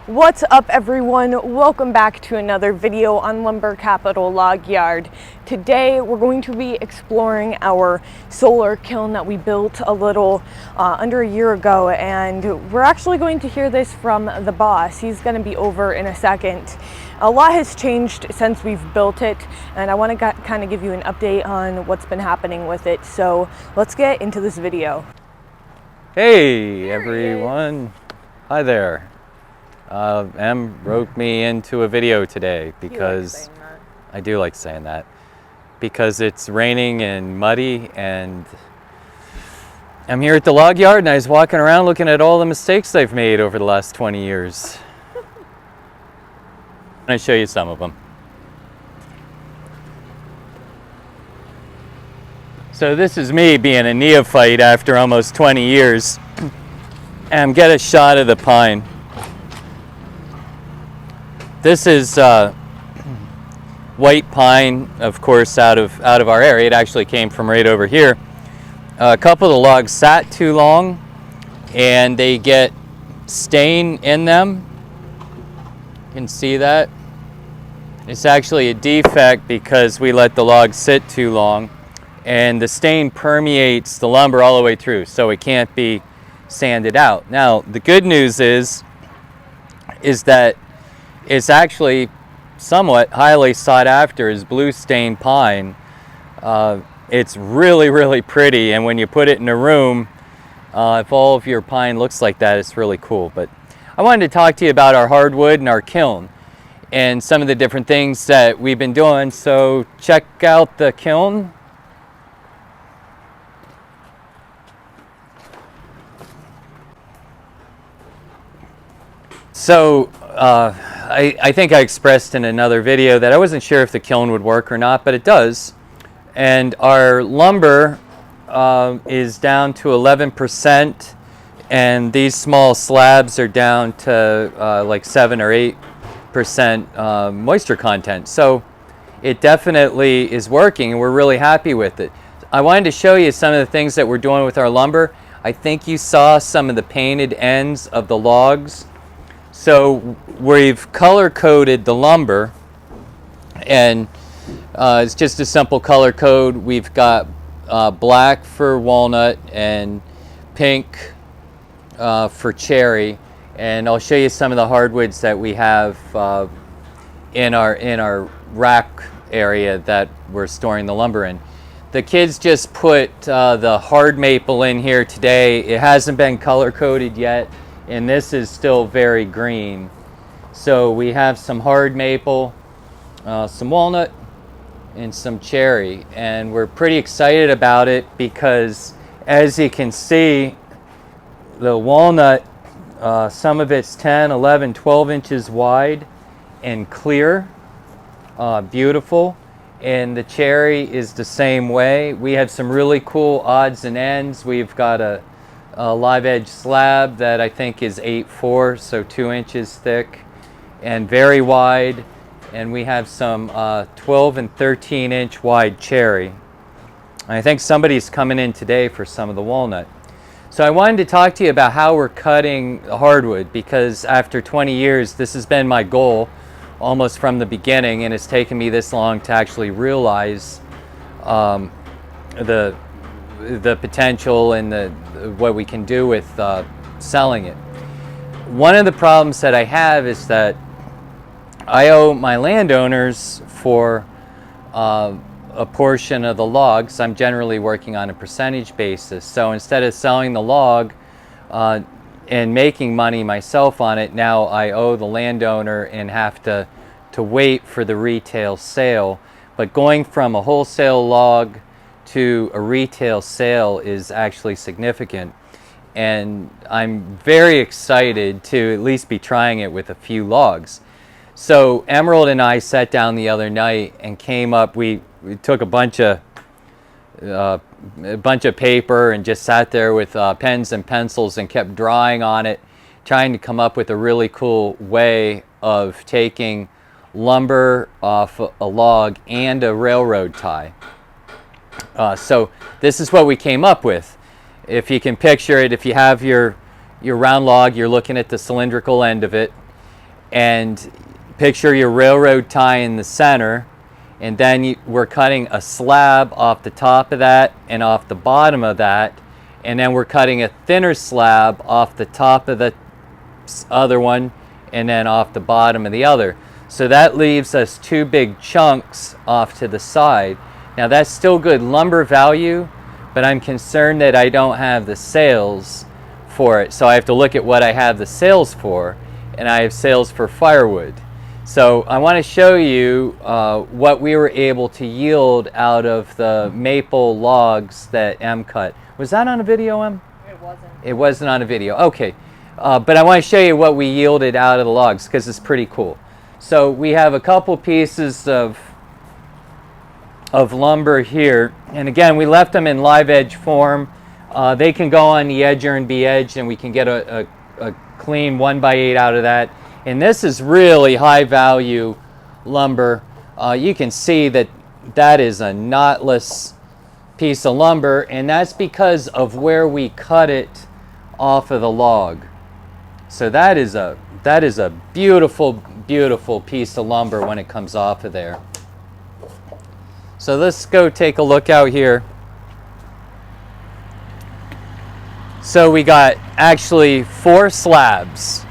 What's up, everyone? Welcome back to another video on Lumber Capital Log Yard. Today we're going to be exploring our solar kiln that we built a little under a year ago, and we're actually going to hear this from the boss. He's going to be over in a second. A lot has changed since we've built it, and I want to kind of give you an update on what's been happening with it. So let's get into this video. Hey everyone, hi there. Em roped me into a video today because I do like saying that, because it's raining and muddy, and I'm here at the log yard and I was walking around looking at all the mistakes I've made over the last 20 years. And I show you some of them. So this is me being a neophyte after almost 20 years. And get a shot of the pine. This is white pine, of course, out of our area. It actually came from right over here. A couple of the logs sat too long and they get stain in them. You can see that. It's actually a defect because we let the log sit too long, and the stain permeates the lumber all the way through, so it can't be sanded out. Now, the good news is that it's actually somewhat highly sought after as blue stain pine. It's really, really pretty, and when you put it in a room, if all of your pine looks like that, it's really cool. But I wanted to talk to you about our hardwood and our kiln and some of the different things that we've been doing. So check out the kiln. So I think I expressed in another video that I wasn't sure if the kiln would work or not, but it does. And our lumber is down to 11%, and these small slabs are down to like 7 or 8% moisture content. So it definitely is working, and we're really happy with it. I wanted to show you some of the things that we're doing with our lumber. I think you saw some of the painted ends of the logs. So we've color coded the lumber, and it's just a simple color code. We've got black for walnut and pink for cherry, and I'll show you some of the hardwoods that we have in our rack area that we're storing the lumber in. The kids just put the hard maple in here today. It hasn't been color coded yet, and this is still very green. So we have some hard maple, some walnut, and some cherry, and we're pretty excited about it because, as you can see, the walnut, some of it's 10, 11, 12 inches wide and clear, beautiful, and the cherry is the same way. We have some really cool odds and ends. We've got a live edge slab that I think is 8'4", so 2 inches thick and very wide, and we have some 12 and 13 inch wide cherry. I think somebody's coming in today for some of the walnut. So I wanted to talk to you about how we're cutting hardwood, because after 20 years this has been my goal almost from the beginning, and it's taken me this long to actually realize the potential and what we can do with selling it. One of the problems that I have is that I owe my landowners for a portion of the logs. I'm generally working on a percentage basis. So instead of selling the log and making money myself on it, now I owe the landowner and have to wait for the retail sale. But going from a wholesale log to a retail sale is actually significant, and I'm very excited to at least be trying it with a few logs. So Emerald and I sat down the other night and came up, we took a bunch of paper and just sat there with pens and pencils and kept drawing on it, trying to come up with a really cool way of taking lumber off a log and a railroad tie. So this is what we came up with. If you can picture it, if you have your round log, you're looking at the cylindrical end of it, and picture your railroad tie in the center, and then we're cutting a slab off the top of that and off the bottom of that, and then we're cutting a thinner slab off the top of the other one and then off the bottom of the other. So that leaves us two big chunks off to the side. Now that's still good lumber value, but I'm concerned that I don't have the sales for it. So I have to look at what I have the sales for, and I have sales for firewood. So I want to show you what we were able to yield out of the maple logs that M cut. Was that on a video, M? It wasn't. It wasn't on a video. Okay. But I want to show you what we yielded out of the logs because it's pretty cool. So we have a couple pieces of lumber here, and again we left them in live edge form. They can go on the edger and be edged, and we can get a clean 1x8 out of that. And this is really high value lumber. You can see that that is a knotless piece of lumber, and that's because of where we cut it off of the log. So that is a beautiful, beautiful piece of lumber when it comes off of there. So let's go take a look out here. So we got actually 4 slabs,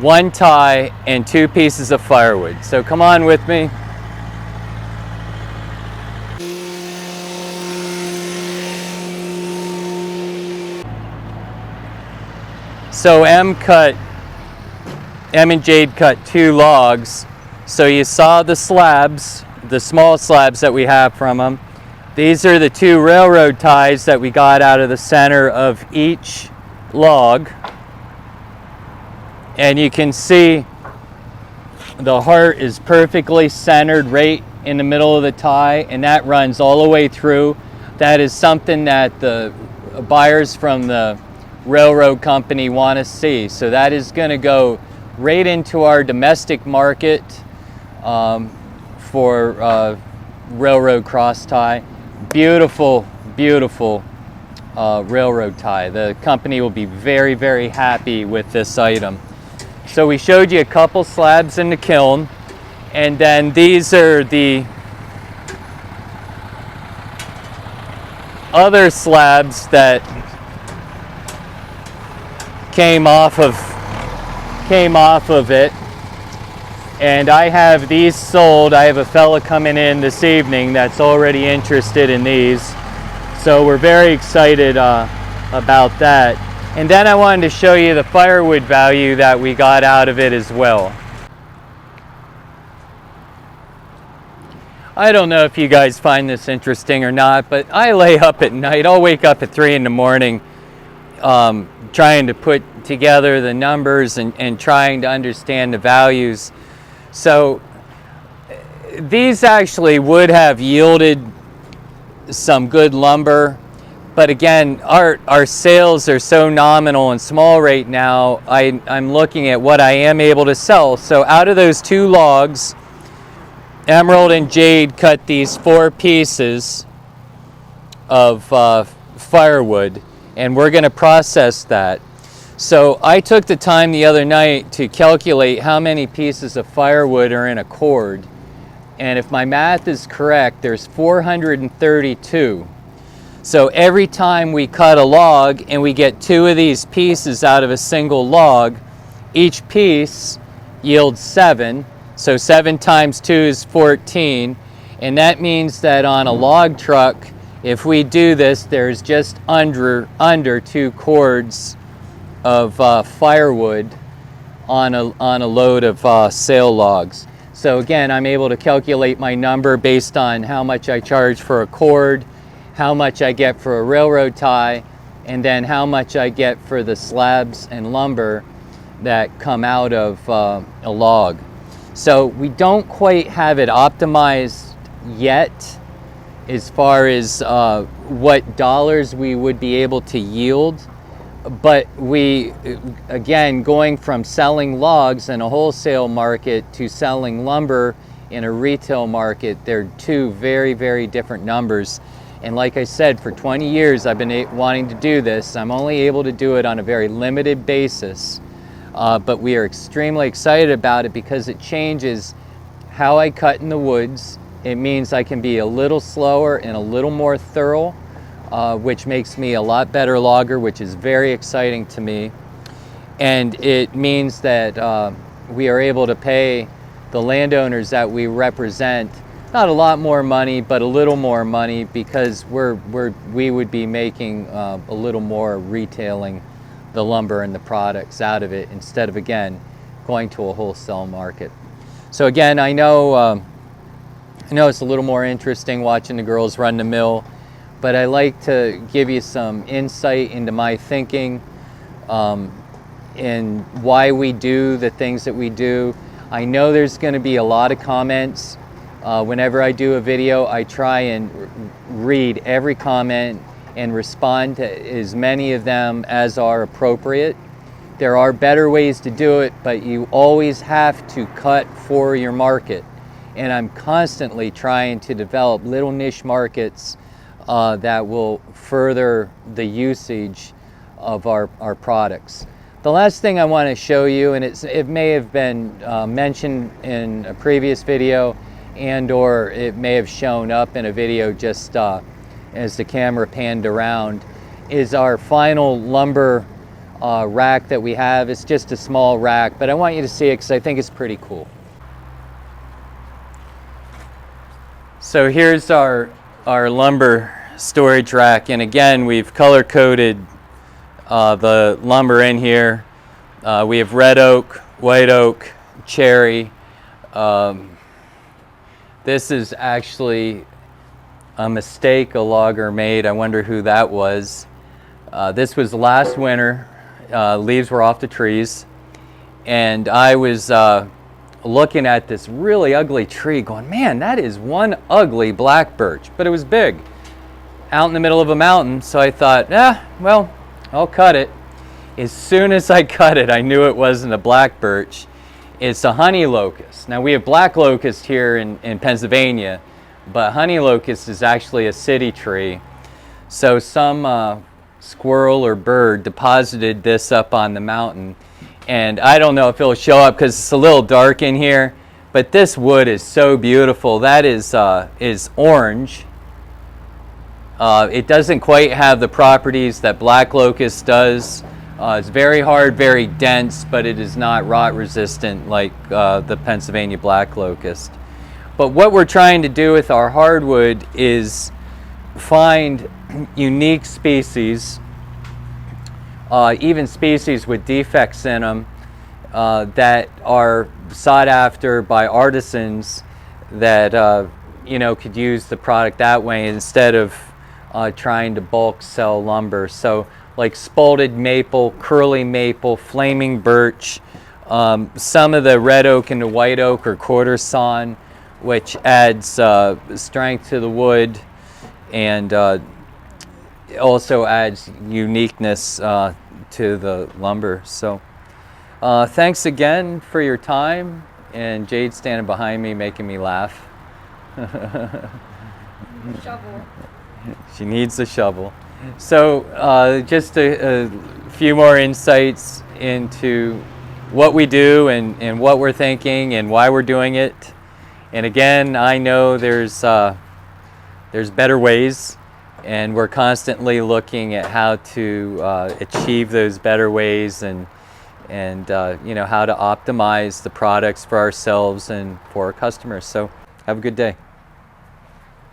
1 tie, and 2 pieces of firewood. So come on with me. So M and Jade cut 2 logs. So you saw the slabs, the small slabs that we have from them. These are the 2 railroad ties that we got out of the center of each log. And you can see the heart is perfectly centered right in the middle of the tie, and that runs all the way through. That is something that the buyers from the railroad company want to see. So that is going to go right into our domestic market for railroad cross tie. Beautiful, beautiful railroad tie. The company will be very, very happy with this item. So we showed you a couple slabs in the kiln, and then these are the other slabs that came off of it, and I have these sold. I have a fella coming in this evening that's already interested in these, so we're very excited about that. And then I wanted to show you the firewood value that we got out of it as well. I don't know if you guys find this interesting or not, but I lay up at night. I'll wake up at 3 in the morning trying to put together the numbers and trying to understand the values. So these actually would have yielded some good lumber, but again, our sales are so nominal and small right now. I'm looking at what I am able to sell. So out of those 2 logs, Emerald and Jade cut these 4 pieces of firewood, and we're going to process that. So I took the time the other night to calculate how many pieces of firewood are in a cord, and if my math is correct, there's 432. So every time we cut a log and we get 2 of these pieces out of a single log, each piece yields 7. So 7 times 2 is 14, and that means that on a log truck, if we do this, there's just under 2 cords of firewood on a load of sail logs. So again, I'm able to calculate my number based on how much I charge for a cord, how much I get for a railroad tie, and then how much I get for the slabs and lumber that come out of a log. So we don't quite have it optimized yet as far as what dollars we would be able to yield, but we, again, going from selling logs in a wholesale market to selling lumber in a retail market, they're 2 very, very different numbers. And like I said, for 20 years I've been wanting to do this. I'm only able to do it on a very limited basis. but we are extremely excited about it because it changes how I cut in the woods. It means I can be a little slower and a little more thorough, which makes me a lot better logger, which is very exciting to me. And it means that we are able to pay the landowners that we represent not a lot more money, but a little more money, because we would be making a little more retailing the lumber and the products out of it, instead of, again, going to a wholesale market. So again, I know it's a little more interesting watching the girls run the mill, but I like to give you some insight into my thinking and why we do the things that we do. I know there's going to be a lot of comments. Whenever I do a video, I try and read every comment and respond to as many of them as are appropriate. There are better ways to do it, but you always have to cut for your market. And I'm constantly trying to develop little niche markets that will further the usage of our products. The last thing I want to show you, and it may have been mentioned in a previous video, and or it may have shown up in a video just as the camera panned around, is our final lumber rack that we have. It's just a small rack, but I want you to see it because I think it's pretty cool. So here's our lumber storage rack, and again, we've color coded the lumber in here. We have red oak, white oak, cherry. This is actually a mistake a logger made. I wonder who that was. This was last winter. Leaves were off the trees, and I was looking at this really ugly tree going, man, that is one ugly black birch, but it was big out in the middle of a mountain. So I thought, well, I'll cut it. As soon as I cut it, I knew it wasn't a black birch. It's a honey locust. Now, we have black locust here in Pennsylvania, but honey locust is actually a city tree. So some squirrel or bird deposited this up on the mountain, and I don't know if it'll show up because it's a little dark in here, but this wood is so beautiful. That is orange. It doesn't quite have the properties that black locust does. It's very hard, very dense, but it is not rot resistant like the Pennsylvania black locust. But what we're trying to do with our hardwood is find unique species, even species with defects in them, that are sought after by artisans that could use the product that way instead of trying to bulk sell lumber. So like spalted maple, curly maple, flaming birch, some of the red oak and the white oak are quarter sawn, which adds strength to the wood and also adds uniqueness to the lumber. So thanks again for your time, and Jade's standing behind me making me laugh. Shovel. She needs a shovel. So just a few more insights into what we do and what we're thinking and why we're doing it. And again, I know there's better ways, and we're constantly looking at how to achieve those better ways and how to optimize the products for ourselves and for our customers. So have a good day.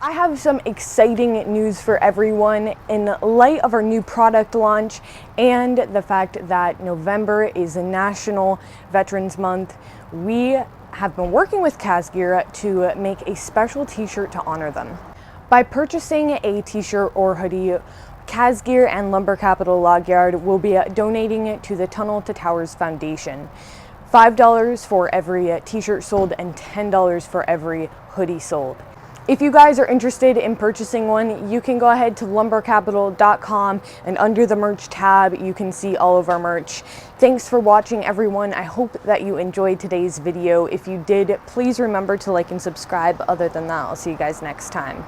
I have some exciting news for everyone in light of our new product launch and the fact that November is National Veterans Month. We have been working with Kazgear to make a special t-shirt to honor them. By purchasing a t-shirt or hoodie, Kazgear and Lumber Capital Log Yard will be donating it to the Tunnel to Towers Foundation. $5 for every t-shirt sold and $10 for every hoodie sold. If you guys are interested in purchasing one, you can go ahead to lumbercapital.com, and under the merch tab, you can see all of our merch. Thanks for watching, everyone. I hope that you enjoyed today's video. If you did, please remember to like and subscribe. Other than that, I'll see you guys next time.